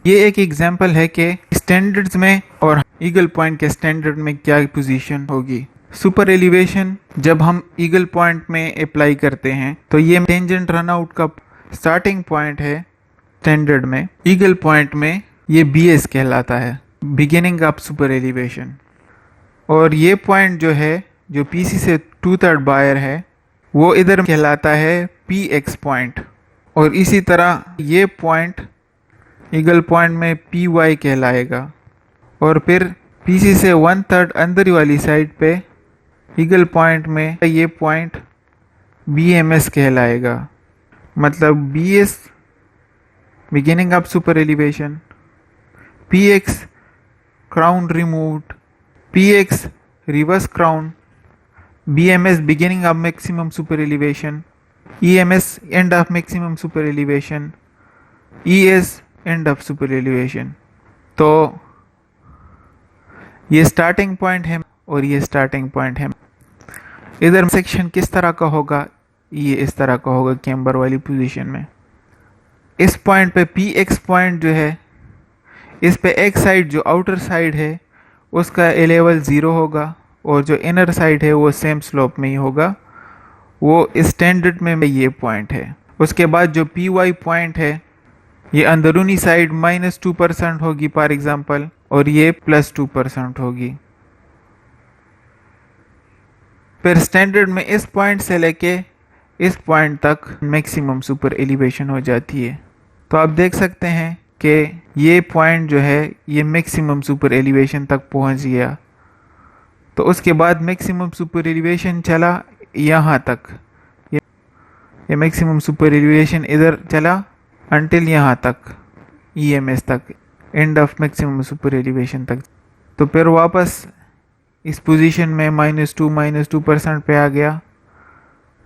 ये एक एग्जांपल है कि स्टैंडर्ड्स में और ईगल पॉइंट के स्टैंडर्ड में क्या पोजीशन होगी। सुपर एलिवेशन जब हम ईगल पॉइंट में अप्लाई करते हैं तो ये टेंजेंट रन आउट का स्टार्टिंग पॉइंट है। स्टैंडर्ड में ईगल पॉइंट में ये BS कहलाता है, बिगिनिंग ऑफ सुपर एलिवेशन। और ये पॉइंट जो है जो PC से 2/3 बायर है वो इधर कहलाता है PX पॉइंट। और इसी तरह ये पॉइंट ईगल पॉइंट में PY कहलाएगा। और फिर PC से 1/3 अंदर वाली साइड पे ईगल पॉइंट में ये पॉइंट BMS कहलाएगा। मतलब BS beginning of super elevation, PX crown removed, PX reverse crown, BMS beginning of maximum super elevation, EMS end of maximum super elevation, ES end of super elevation। तो ये starting point है और ये starting point है। इधर section किस तरह का होगा, ये इस तरह का होगा कैम्बर वाली पोजीशन में। इस पॉइंट पे PX पॉइंट जो है, इस पे एक साइड जो आउटर साइड है उसका ए लेवल 0 होगा और जो इनर साइड है वो सेम स्लोप में ही होगा। वो स्टैंडर्ड में ये पॉइंट है। उसके बाद जो PY पॉइंट है ये अंदरूनी साइड -2% होगी फॉर एग्जांपल, और ये +2% होगी। फिर स्टैंडर्ड में इस पॉइंट से लेके इस पॉइंट तक मैक्सिमम सुपर एलिवेशन हो जाती है। तो आप देख सकते हैं कि ये पॉइंट जो है ये मैक्सिमम सुपर एलिवेशन तक पहुंच गया। तो उसके बाद मैक्सिमम सुपर एलिवेशन चला यहाँ तक, ये मैक्सिमम सुपर एलिवेशन इधर चला अंटिल यहाँ तक, EMS तक, end of maximum super elevation तक। तो फिर वापस इस पोजीशन में -2% पे आ गया।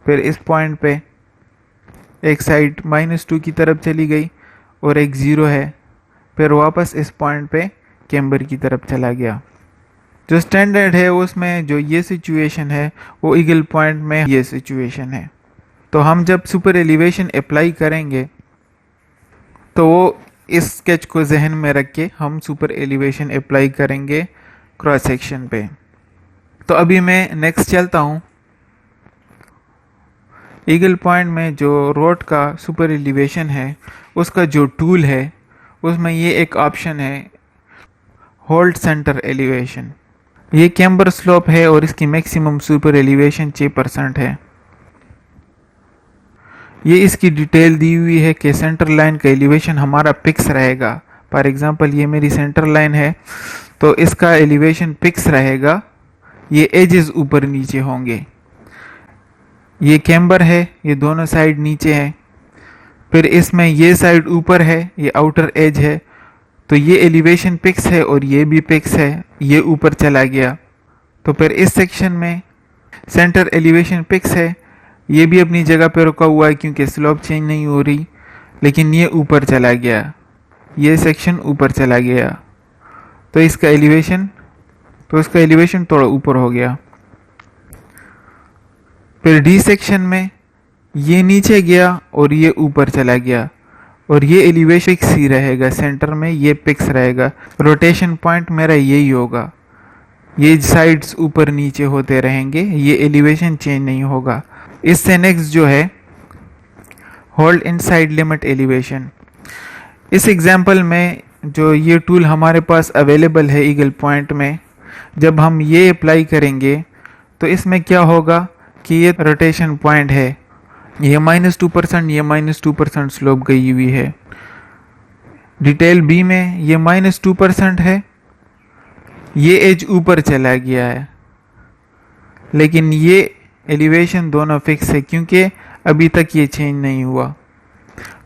फिर इस पॉइंट पे एक साइड -2 की तरफ चली गई और एक 0 है। फिर वापस इस पॉइंट पे कैम्बर की तरफ चला गया। जो स्टैंडर्ड है उसमें जो ये सिचुएशन है वो ईगल पॉइंट में ये सिचुएशन है। तो हम जब सुपर एलिवेशन अप्लाई करेंगे तो वो इस स्केच को जहन में रख के हम सुपर एलिवेशन अप्लाई करेंगे क्रॉस सेक्शन पे। तो अभी मैं नेक्स्ट चलता हूँ। ईगल पॉइंट में जो रोड का सुपर एलिवेशन है उसका जो टूल है उसमें ये एक ऑप्शन है होल्ड सेंटर एलिवेशन। ये कैम्बर स्लोप है और इसकी मैक्सिमम सुपर एलिवेशन 6% है। ये इसकी डिटेल दी हुई है कि सेंटर लाइन का एलिवेशन हमारा फिक्स रहेगा। फॉर एग्जांपल ये मेरी सेंटर लाइन है तो इसका एलिवेशन फिक्स रहेगा, ये एजेस ऊपर नीचे होंगे। ये कैम्बर है, ये दोनों साइड नीचे है। फिर इसमें ये साइड ऊपर है, ये आउटर एज है। तो ये एलिवेशन फिक्स है और ये भी फिक्स है, ये ऊपर चला गया। तो फिर इस सेक्शन में सेंटर एलिवेशन फिक्स है, ये भी अपनी जगह पे रुका हुआ है क्योंकि स्लोप चेंज नहीं हो रही, लेकिन ये ऊपर चला गया, ये सेक्शन ऊपर चला गया। तो इसका एलिवेशन थोड़ा ऊपर हो गया। फिर D सेक्शन में ये नीचे गया और ये ऊपर चला गया और ये एलिवेशन फिक्स ही रहेगा, सेंटर में ये फिक्स रहेगा। रोटेशन पॉइंट मेरा यही होगा, ये साइड्स ऊपर नीचे होते रहेंगे, ये एलिवेशन चेंज नहीं होगा। इससे नेक्स्ट जो है होल्ड इनसाइड लिमिट एलिवेशन। इस एग्जांपल में जो ये टूल हमारे पास अवेलेबल है ईगल पॉइंट में, जब हम ये अप्लाई करेंगे तो इसमें क्या होगा कि ये रोटेशन पॉइंट है, ये -2%, ये -2% स्लोप गई हुई है। डिटेल B में ये -2% है, ये एज ऊपर चला गया है, लेकिन ये एलिवेशन दोनों फिक्स है क्योंकि अभी तक ये चेंज नहीं हुआ।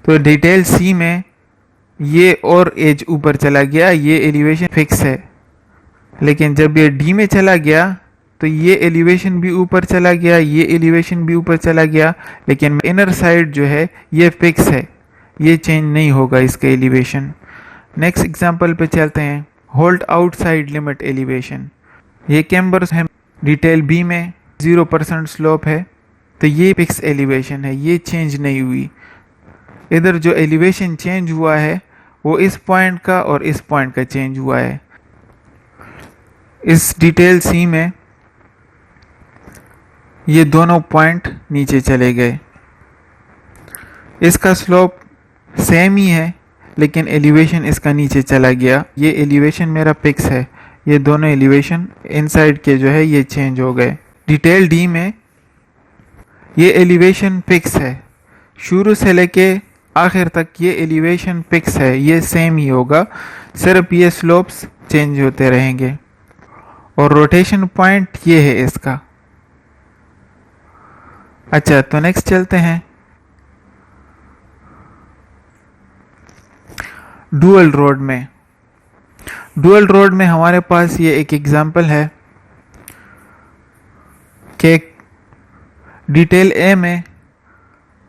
तो डिटेल C में ये और एज ऊपर चला गया, ये एलिवेशन फिक्स है, लेकिन जब ये D में चला गया तो ये एलिवेशन भी ऊपर चला गया, ये एलिवेशन भी ऊपर चला गया, लेकिन इनर साइड जो है ये फिक्स है, ये चेंज नहीं होगा इसका एलिवेशन। नेक्स्ट एग्जांपल पे चलते हैं, होल्ड आउटसाइड लिमिट एलिवेशन। ये कैम्बर्स है, डिटेल B में 0% स्लोप है, तो ये फिक्स एलिवेशन है, ये चेंज नहीं हुई। इधर जो एलिवेशन चेंज हुआ है वो इस पॉइंट का और इस पॉइंट का चेंज हुआ है। इस डिटेल सी में ये दोनों पॉइंट नीचे चले गए। इसका स्लोप सेम ही है लेकिन एलिवेशन इसका नीचे चला गया। ये एलिवेशन मेरा फिक्स है, ये दोनों एलिवेशन इनसाइड के जो है ये चेंज हो गए। डिटेल डी में ये एलिवेशन फिक्स है, शुरू से लेके आखिर तक ये एलिवेशन फिक्स है, ये सेम ही होगा, सिर्फ ये स्लोप्स चेंज होते रहेंगे। और रोटेशन पॉइंट ये है इसका। अच्छा, तो नेक्स्ट चलते हैं डुअल रोड में। डुअल रोड में हमारे पास ये एक एग्जांपल है कि डिटेल ए में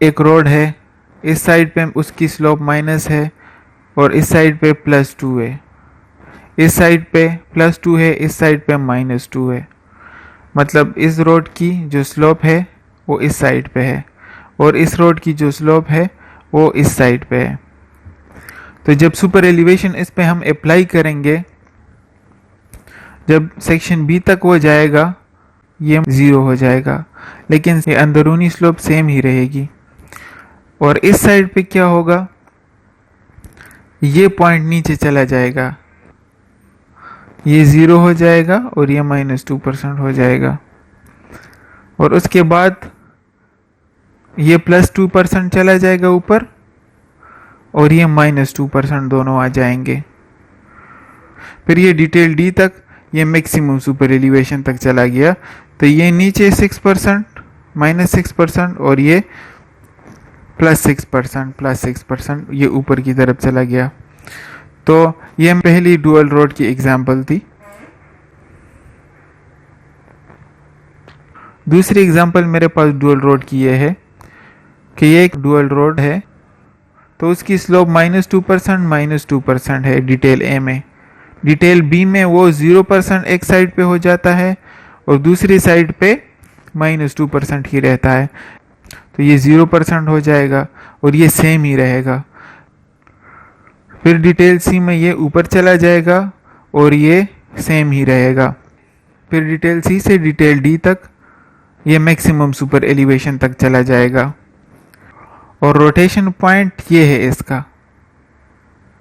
एक रोड है, इस साइड पे उसकी स्लोप माइनस है और इस साइड पे +2 है, इस साइड पे +2 है, इस साइड पे -2 है। मतलब इस रोड की जो स्लोप है वो इस साइड पे है और इस रोड की जो स्लोप है वो इस साइड पे है। तो जब सुपर एलिवेशन इस पे हम अप्लाई करेंगे, जब सेक्शन बी तक हो जाएगा ये 0 हो जाएगा, लेकिन ये अंदरूनी स्लोप सेम ही रहेगी। और इस साइड पे क्या होगा, ये पॉइंट नीचे चला जाएगा, ये 0 हो जाएगा और ये -2% हो जाएगा। और उसके बाद ये +2% चला जाएगा ऊपर और ये -2% दोनों आ जाएंगे। फिर ये डिटेल डी तक ये मैक्सिमम सुपर एलिवेशन तक चला गया, तो ये नीचे 6%, -6% और ये +6% ये ऊपर की तरफ चला गया। तो ये पहली डुअल रोड की एग्जांपल थी। दूसरी एग्जांपल मेरे पास डुअल रोड की ये है कि ये एक डुअल रोड है, तो उसकी स्लोप -2% है डिटेल ए में। डिटेल बी में वो 0% एक साइड पे हो जाता है और दूसरी साइड पे -2% ही रहता है, तो ये 0% हो जाएगा और ये सेम ही रहेगा। फिर डिटेल सी में ये ऊपर चला जाएगा और ये सेम ही रहेगा। फिर डिटेल सी से डिटेल डी तक ये मैक्सिमम सुपर एलिवेशन तक चला जाएगा। और रोटेशन पॉइंट ये है इसका।